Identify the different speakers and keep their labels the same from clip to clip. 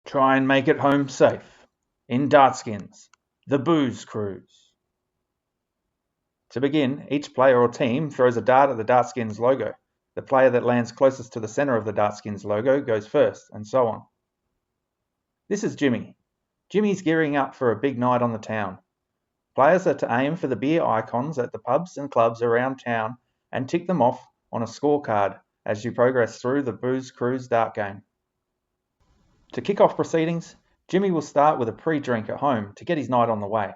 Speaker 1: Try and make it home safe. In Dartskins, the Booze Cruise. To begin, each player or team throws a dart at the Dartskins logo. The player that lands closest to the centre of the Dartskins logo goes first, and so on. This is Jimmy. Jimmy's gearing up for a big night on the town. Players are to aim for the beer icons at the pubs and clubs around town and tick them off on a scorecard as you progress through the Booze Cruise dart game. To kick off proceedings, Jimmy will start with a pre-drink at home to get his night on the way.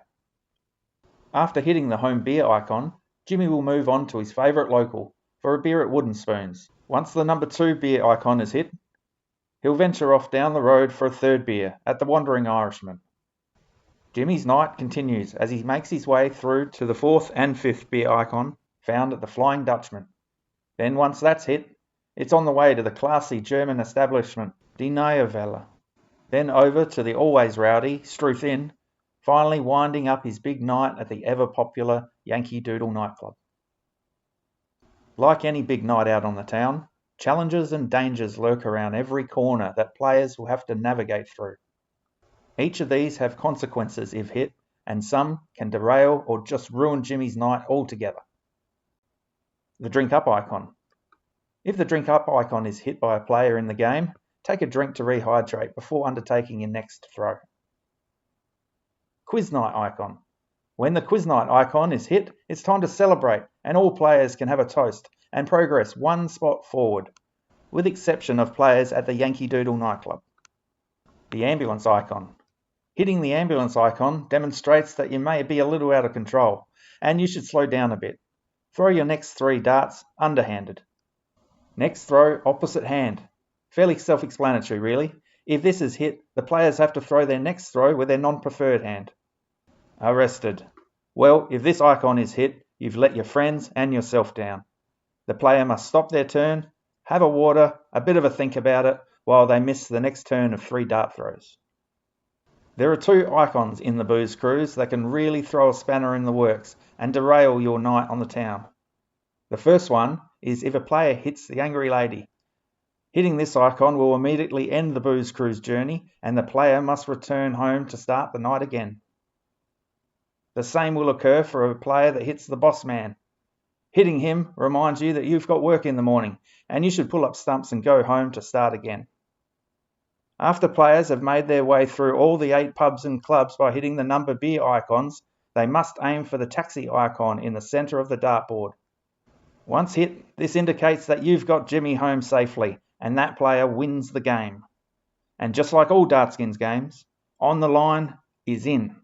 Speaker 1: After hitting the home beer icon, Jimmy will move on to his favourite local for a beer at Wooden Spoons. Once the number 2 beer icon is hit, he'll venture off down the road for a third beer at the Wandering Irishman. Jimmy's night continues as he makes his way through to the 4th and 5th beer icon found at the Flying Dutchman. Then once that's hit, it's on the way to the classy German establishment, Die Neue Welle. Then over to the always rowdy Struth Inn, finally winding up his big night at the ever-popular Yankee Doodle nightclub. Like any big night out on the town, challenges and dangers lurk around every corner that players will have to navigate through. Each of these have consequences if hit, and some can derail or just ruin Jimmy's night altogether. The drink up icon. If the drink up icon is hit by a player in the game, take a drink to rehydrate before undertaking your next throw. Quiz night icon. When the quiz night icon is hit, it's time to celebrate and all players can have a toast and progress one spot forward, with exception of players at the Yankee Doodle nightclub. The ambulance icon. Hitting the ambulance icon demonstrates that you may be a little out of control and you should slow down a bit. Throw your next 3 darts underhanded. Next throw opposite hand. Fairly self-explanatory really. If this is hit, the players have to throw their next throw with their non-preferred hand. Arrested. Well, if this icon is hit, you've let your friends and yourself down. The player must stop their turn, have a water, a bit of a think about it, while they miss the next turn of 3 dart throws. There are 2 icons in the Booze Cruise that can really throw a spanner in the works and derail your night on the town. The first one is if a player hits the Angry Lady. Hitting this icon will immediately end the Booze Cruise journey and the player must return home to start the night again. The same will occur for a player that hits the Boss Man. Hitting him reminds you that you've got work in the morning and you should pull up stumps and go home to start again. After players have made their way through all the 8 pubs and clubs by hitting the number beer icons, they must aim for the taxi icon in the centre of the dartboard. Once hit, this indicates that you've got Jimmy home safely and that player wins the game. And just like all Dartskins games, on the line is in.